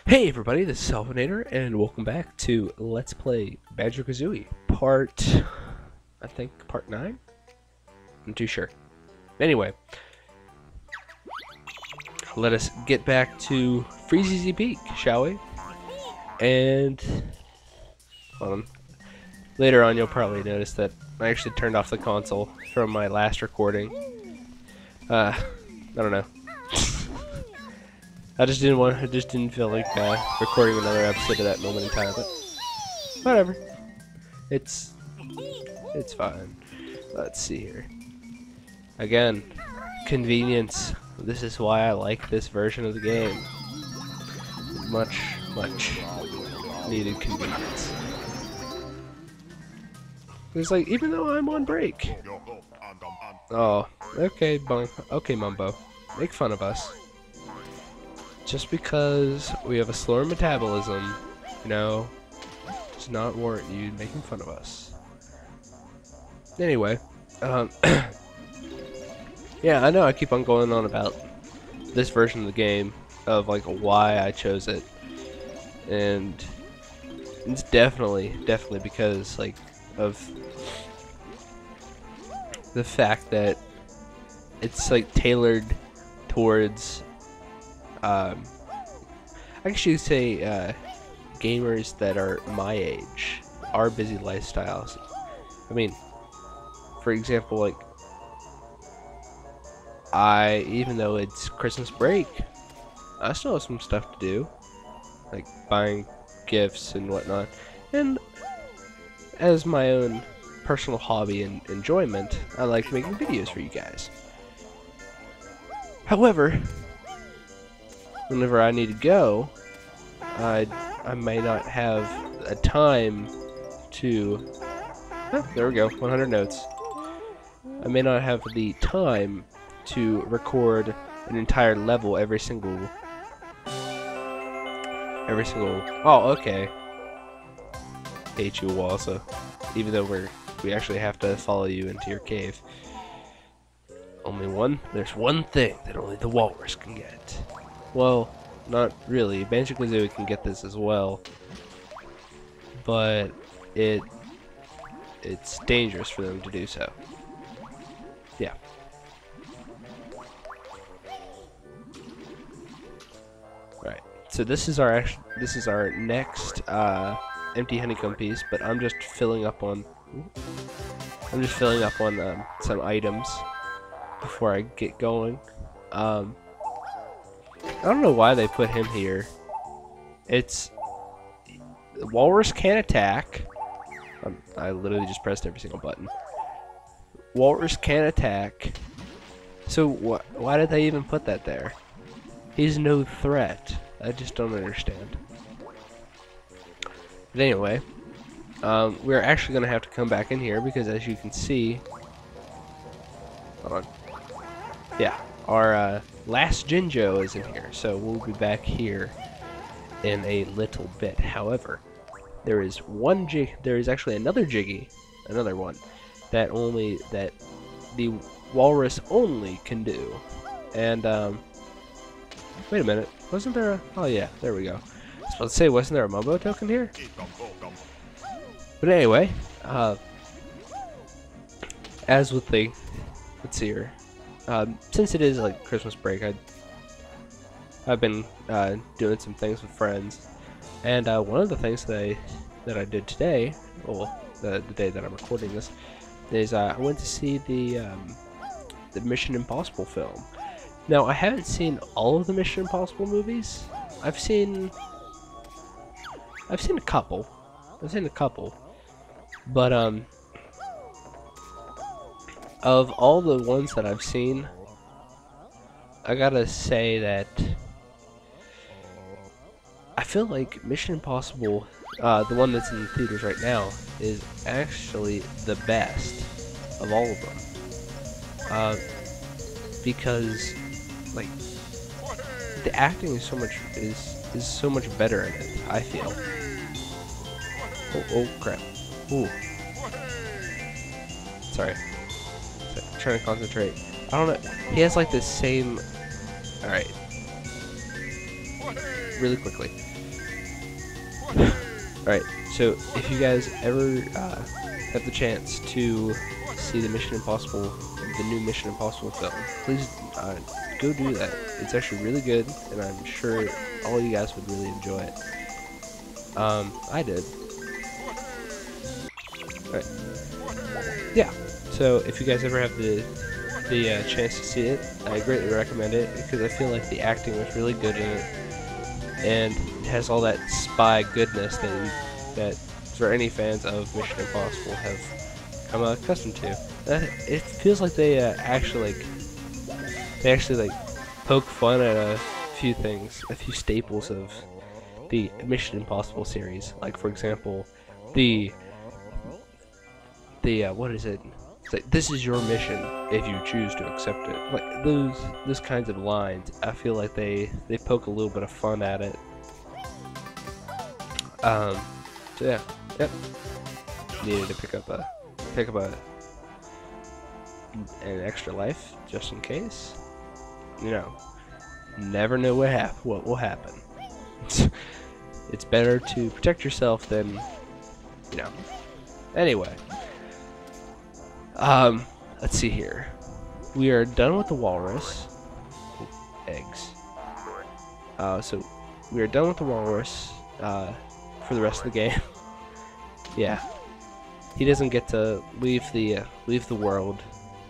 Hey everybody, this is Helfinator, and welcome back to Let's Play Banjo-Kazooie, I think part 9? I'm too sure. Anyway, let us get back to Freezy Peak, shall we? And, hold on. Later on you'll probably notice that I actually turned off the console from my last recording. I don't know. I just didn't feel like recording another episode of that moment in time, but whatever. It's fine. Let's see here. Again, convenience. This is why I like this version of the game. Much needed convenience. It's like, even though I'm on break. Oh, okay, Mumbo. Make fun of us. Just because we have a slower metabolism, you know, does not warrant you making fun of us. Anyway, yeah, I know I keep on going on about this version of the game, of like why I chose it, and it's definitely because like of the fact that it's like tailored towards I actually say gamers that are my age, our busy lifestyles. I mean, for example, like even though it's Christmas break, I still have some stuff to do, like buying gifts and whatnot. And as my own personal hobby and enjoyment, I like making videos for you guys. However, whenever I need to go, I may not have a time to... Oh, there we go, 100 notes. I may not have the time to record an entire level every single... Oh, okay. Hate you also. Even though we actually have to follow you into your cave. There's one thing that only the Walrus can get. Well, not really. Banjo-Kazooie can get this as well, but it's dangerous for them to do so. Yeah. Right. So this is our next empty honeycomb piece, but I'm just filling up on some items before I get going. I don't know why they put him here. It's Walrus can't attack. I literally just pressed every single button. Walrus can't attack. So why did they even put that there? He's no threat. I just don't understand. But anyway, we're actually gonna have to come back in here because, as you can see, hold on. Yeah, our last Jinjo is in here, so we'll be back here in a little bit. However, there is actually another Jiggy, another one that the Walrus only can do. And wait a minute, wasn't there a? Oh yeah, there we go. I was about to say, wasn't there a Mumbo token here? But anyway, as with the, let's see here. Since it is like Christmas break, I've been doing some things with friends, and one of the things that I did today, well, the day that I'm recording this, is I went to see the Mission Impossible film. Now, I haven't seen all of the Mission Impossible movies. I've seen a couple. But of all the ones that I've seen, I gotta say that I feel like Mission Impossible, the one that's in the theaters right now, is actually the best of all of them. Because, like, the acting is so much better in it, I feel. Oh crap. Ooh. Sorry. Trying to concentrate. I don't know. He has like the same. Alright. Really quickly. Alright, so if you guys ever have the chance to see the Mission Impossible, the new Mission Impossible film, please go do that. It's actually really good, and I'm sure all you guys would really enjoy it. I did. Alright. Yeah, so if you guys ever have the chance to see it, I greatly recommend it, because I feel like the acting was really good in it, and it has all that spy goodness that for any fans of Mission Impossible have come accustomed to. It feels like they actually poke fun at a few things, a few staples of the Mission Impossible series. Like, for example, the what is it? It's like, this is your mission if you choose to accept it. Like those kinds of lines, I feel like they poke a little bit of fun at it. So yeah, yep. Needed to pick up an extra life just in case. You know, never know what will happen. It's better to protect yourself than, you know. Anyway. Let's see here. We are done with the walrus. Ooh, eggs. So we are done with the walrus for the rest of the game. Yeah, he doesn't get to leave the world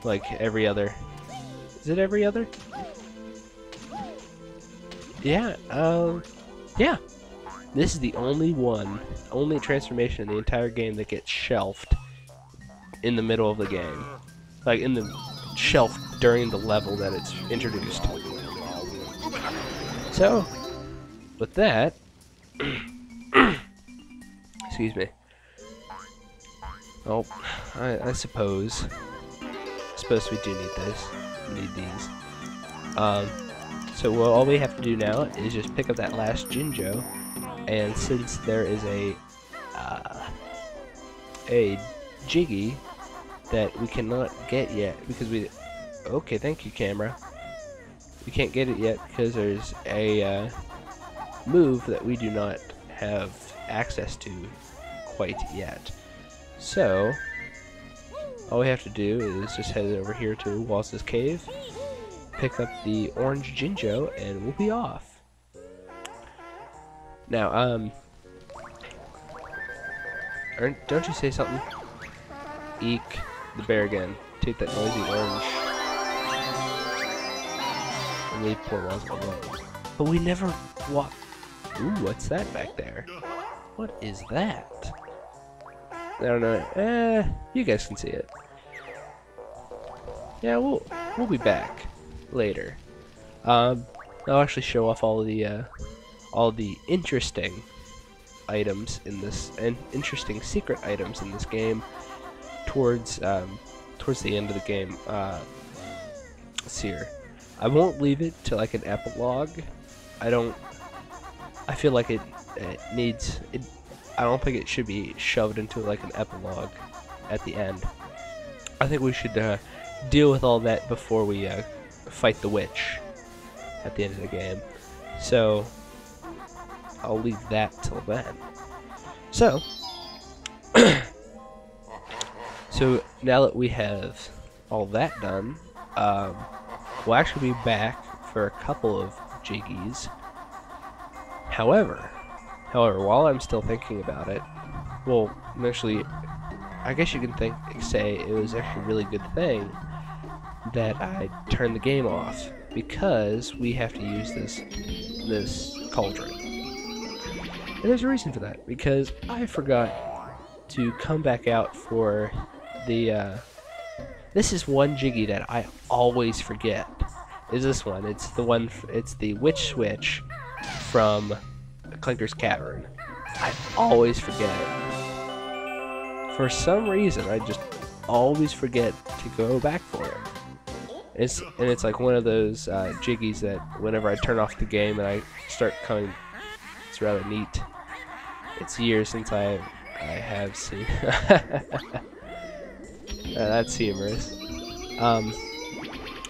like every other. Is it every other? Yeah. Yeah. This is the only transformation in the entire game that gets shelved in the middle of the game, like in the shelf during the level that it's introduced. So, with that, excuse me. Oh, I suppose we do need this. We need these. So all we have to do now is just pick up that last Jinjo, and since there is a jiggy that we cannot get yet because okay, thank you, camera. We can't get it yet because there's a move that we do not have access to quite yet. So all we have to do is just head over here to Waltz's cave, pick up the orange Jinjo, and we'll be off. Now, don't you say something? Eek, the bear again. Take that noisy orange. And leave poor Waltz alone. But we never walk. Ooh, what's that back there? What is that? I don't know. You guys can see it. Yeah, we'll be back later. I'll actually show off all the interesting items in this, and interesting secret items in this game towards the end of the game. Let's see here. I won't leave it to like an epilogue. I feel like it needs it. I don't think it should be shoved into like an epilogue at the end. I think we should deal with all that before we fight the witch at the end of the game. So I'll leave that till then. So so now that we have all that done, we'll actually be back for a couple of jiggies. However, while I'm still thinking about it, well, actually, I guess you can say it was actually a really good thing that I turned the game off, because we have to use this cauldron. And there's a reason for that, because I forgot to come back out for the, this is one jiggy that I always forget, is this one. It's the witch switch from Clinker's Cavern. I always forget it. For some reason, I just always forget to go back for it. It's like one of those jiggies that whenever I turn off the game and I start coming, it's rather neat. It's years since I have seen. That's humorous.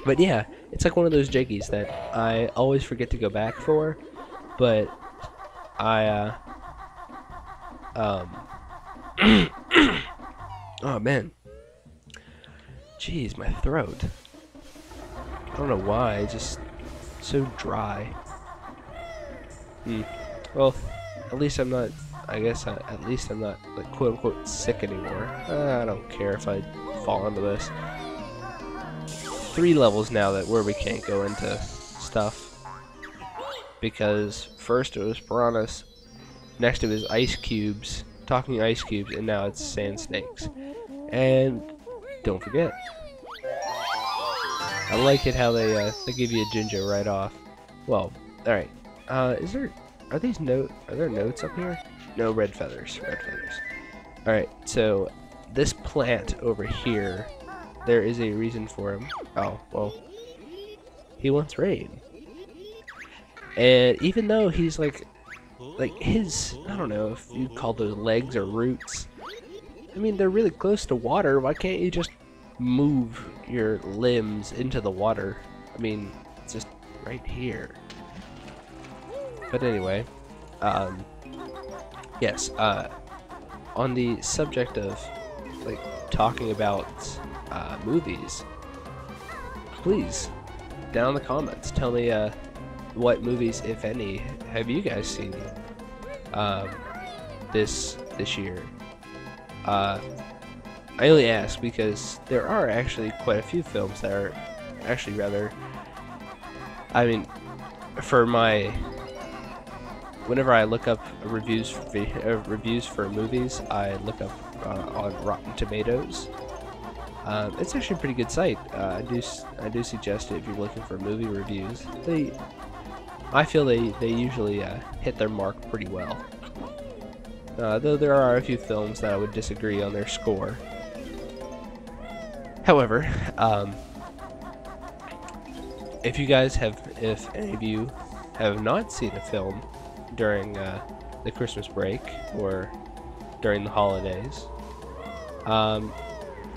But yeah, it's like one of those jiggies that I always forget to go back for, but Oh man, jeez, my throat. I don't know why, it's just so dry. Well, at least I'm not. I guess at least I'm not like quote unquote sick anymore. I don't care if I fall into this. 3 levels now where we can't go into stuff because first it was piranhas, next it was ice cubes, talking ice cubes, and now it's sand snakes. And don't forget, I like it how they give you a Jinjo right off. Well, all right. Are there notes up here? No, red feathers. Red feathers. All right. So this plant over here, there is a reason for him. Oh well, he wants rain. And even though he's like his, I don't know if you call those legs or roots. I mean, they're really close to water. Why can't you just move your limbs into the water? I mean, it's just right here. But anyway, yes, on the subject of like talking about movies, please, down in the comments, tell me what movies, if any, have you guys seen this year? I only ask because there are actually quite a few films that are actually rather, I mean, for my, whenever I look up reviews for movies, I look up on Rotten Tomatoes. It's actually a pretty good site. I do suggest it if you're looking for movie reviews. I feel they usually hit their mark pretty well. Though there are a few films that I would disagree on their score. However, if any of you have not seen a film during the Christmas break or during the holidays,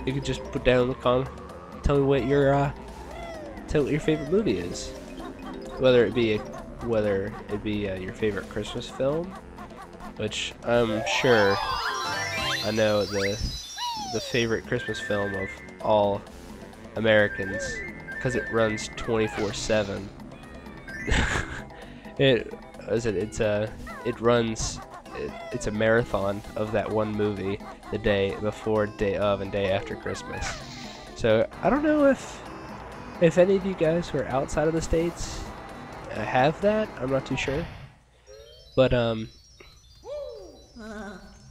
you could just put down in the comment, tell me what your favorite movie is, whether it be your favorite Christmas film, which I'm sure I know the favorite Christmas film of all Americans, because it runs 24/7. It's a marathon of that one movie the day before, day of, and day after Christmas. So I don't know if any of you guys who are outside of the States have that. I'm not too sure. But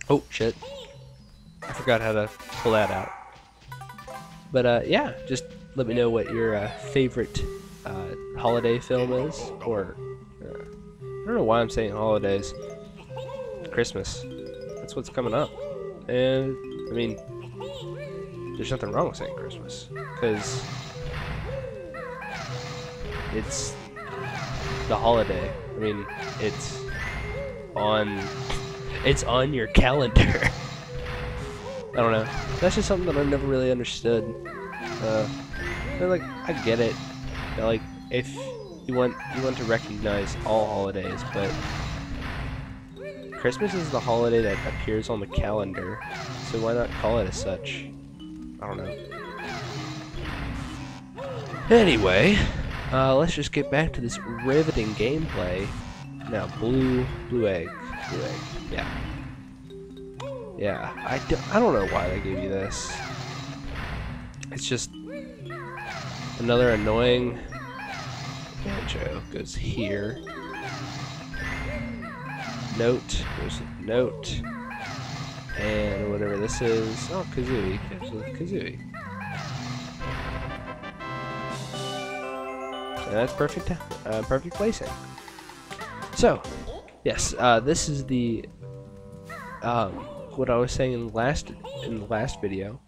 oh shit, I forgot how to pull that out. But yeah, just let me know what your favorite holiday film is, or I don't know why I'm saying holidays. Christmas. That's what's coming up. And I mean, there's nothing wrong with saying Christmas, because it's the holiday. I mean, it's on your calendar. I don't know. That's just something that I've never really understood. Like, I get it. Like, if you want to recognize all holidays, but Christmas is the holiday that appears on the calendar, so why not call it as such? I don't know. Anyway, let's just get back to this riveting gameplay. Now, blue egg, yeah. I don't know why they gave you this. It's just another annoying Banjo goes here. Note, there's a note, and whatever this is. Oh, Kazooie, Kazooie. And that's perfect placing. So, yes, this is the what I was saying in the last video.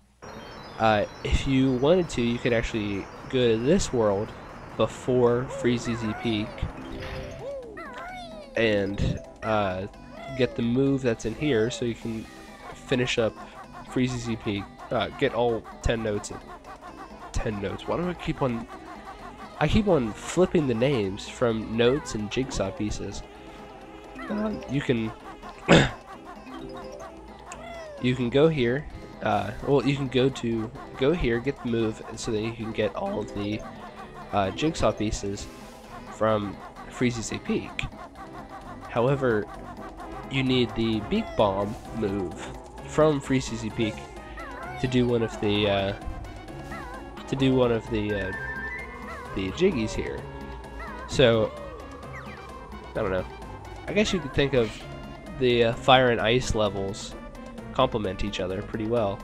If you wanted to, you could actually go to this world before Freezeezy Peak and get the move that's in here, so you can finish up Freezeezy Peak. Get all 10 notes. 10 notes. Why do I keep on flipping the names from notes and jigsaw pieces? You can you can go here. Well, you can go here, get the move, and so then you can get all of the jigsaw pieces from Freezy Peak. However, you need the Beak Bomb move from Freezy Peak to do one of the the jiggies here. So I don't know. I guess you could think of the fire and ice levels complement each other pretty well,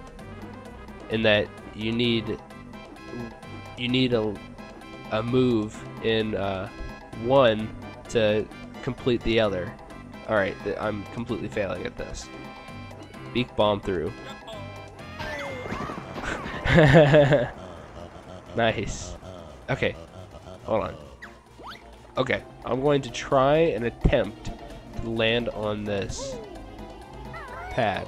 in that you need a move in one to complete the other. Alright, I'm completely failing at this. Beak Bomb through. Nice. Okay, hold on. Okay, I'm going to try and attempt to land on this pad.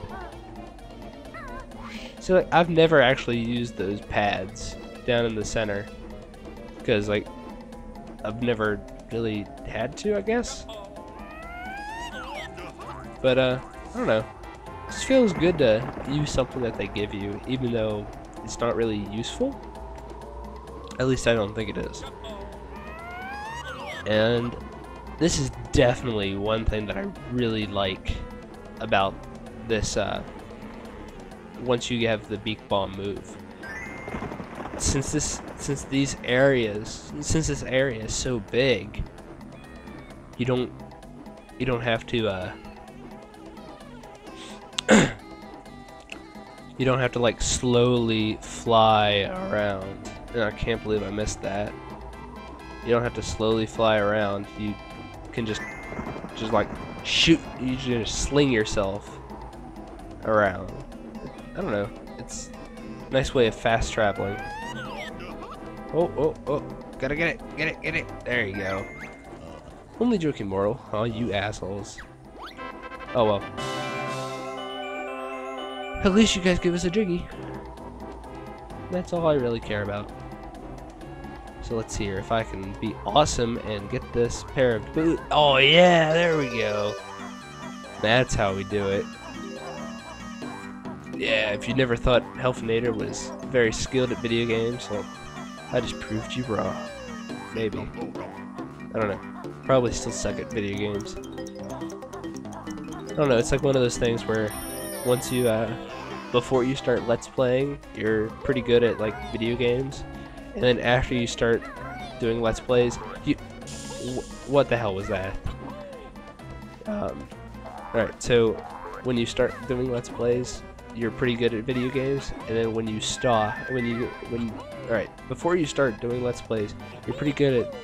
So like, I've never actually used those pads down in the center, because like I've never really had to, I guess. But I don't know. It just feels good to use something that they give you, even though it's not really useful. At least I don't think it is. And this is definitely one thing that I really like about this, once you have the Beak Bomb move. Since this area is so big, you don't have to you don't have to like slowly fly around. And I can't believe I missed that. You don't have to slowly fly around. You can just like shoot. You just sling yourself around. I don't know. It's a nice way of fast traveling. Oh! Gotta get it! There you go. Only joking, mortal. Oh, you assholes. Oh well. At least you guys give us a jiggy. That's all I really care about. So let's see here if I can be awesome and get this pair of boots. Oh yeah, there we go. That's how we do it. Yeah, if you never thought Helfinator was very skilled at video games, well, I just proved you wrong. Maybe. I don't know. Probably still suck at video games. I don't know, it's like one of those things where once you, before you start Let's Playing, you're pretty good at, like, video games. And then after you start doing Let's Plays, what the hell was that? Alright, so when you start doing Let's Plays, you're pretty good at video games, and then when you stop, alright, before you start doing Let's Plays, you're pretty good at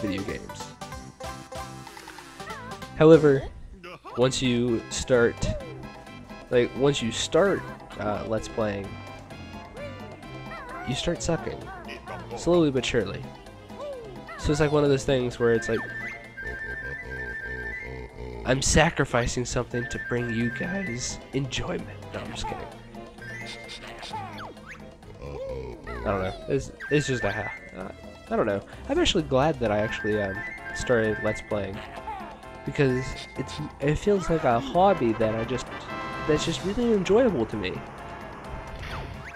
video games. However, once you start Let's Playing, you start sucking, slowly but surely. So it's like one of those things where it's like, I'm sacrificing something to bring you guys enjoyment. No, I'm just kidding. I don't know. It's just I don't know. I'm actually glad that I actually started Let's Playing, because it feels like a hobby that's just really enjoyable to me.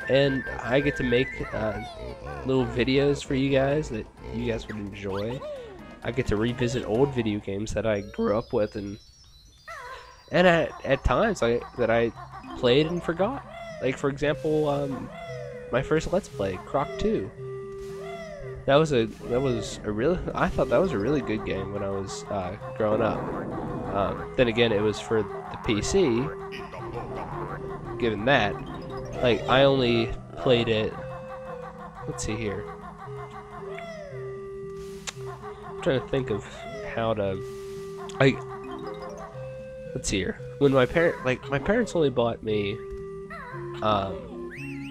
And I get to make little videos for you guys that you guys would enjoy. I get to revisit old video games that I grew up with, and at times that I played and forgot. Like, for example, my first Let's Play, Croc 2. I thought that was a really good game when I was growing up. Then again, it was for the PC. Given that, like, I only played it. Let's see here. I'm trying to think of how to, like, let's see here. When my parents only bought me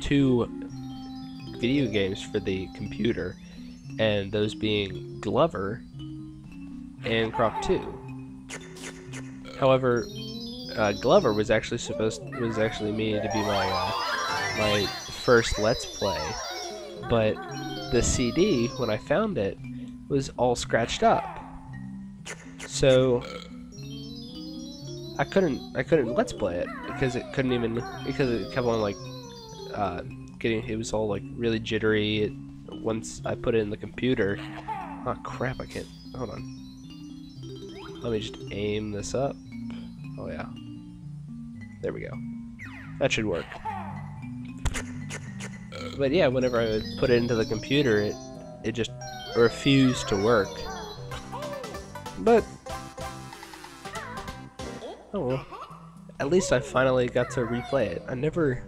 2 video games for the computer, and those being Glover and Croc 2. However, Glover was actually made to be my first Let's Play, but the CD, when I found it, was all scratched up, so I couldn't Let's Play it because it couldn't even, because it kept on like it was all like really jittery once I put it in the computer. Oh crap, I can't, hold on. Let me just aim this up. Oh yeah. There we go. That should work. But yeah, whenever I would put it into the computer, it just refused to work. But oh well. At least I finally got to replay it. I never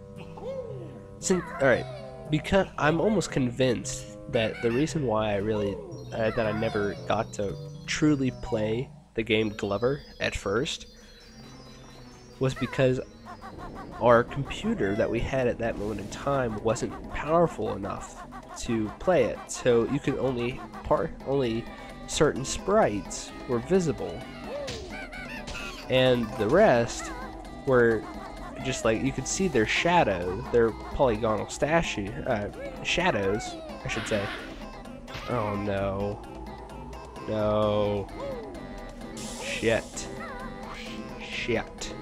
alright, because I'm almost convinced that the reason why I never got to truly play the game Glover at first was because our computer that we had at that moment in time wasn't powerful enough to play it. So you could only certain sprites were visible, and the rest were just like, you could see their shadow, their polygonal shadows, I should say. Oh no. No. Shit. Shit.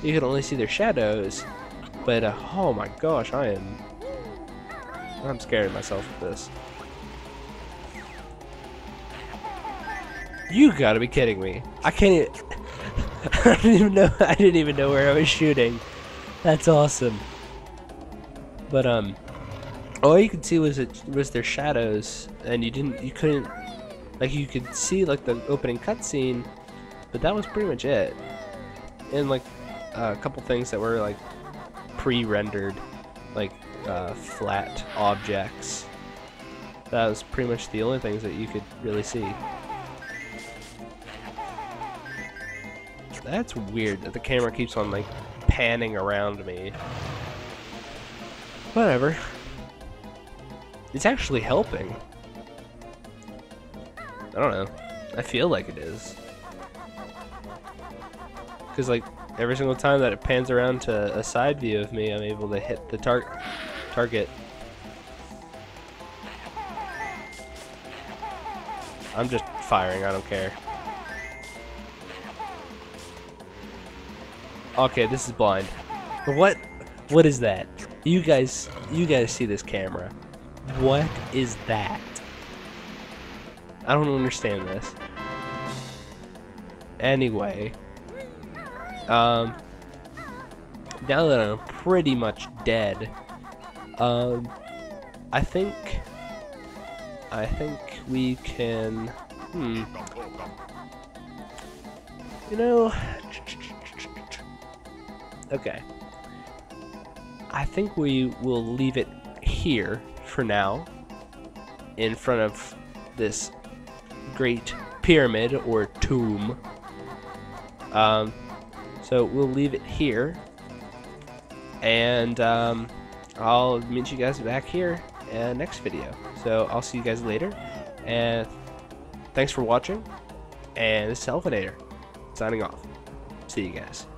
You could only see their shadows, but oh my gosh, I'm scared of myself with this. You gotta be kidding me. I can't even I didn't even know where I was shooting. That's awesome. But all you could see was their shadows, and you couldn't, like, you could see like the opening cutscene, but that was pretty much it. And like a couple things that were like pre-rendered, like flat objects. That was pretty much the only things that you could really see. That's weird that the camera keeps on like panning around me. Whatever. It's actually helping. I don't know. I feel like it is. Because like every single time that it pans around to a side view of me, I'm able to hit the target. I'm just firing, I don't care. Okay, this is blind. What is that? You guys see this camera. What is that? I don't understand this. Anyway, now that I'm pretty much dead, I think we can, you know, okay. I think we will leave it here for now, in front of this great pyramid or tomb. So we'll leave it here, and I'll meet you guys back here next video. So I'll see you guys later, and thanks for watching, and this is Helfinator signing off. See you guys.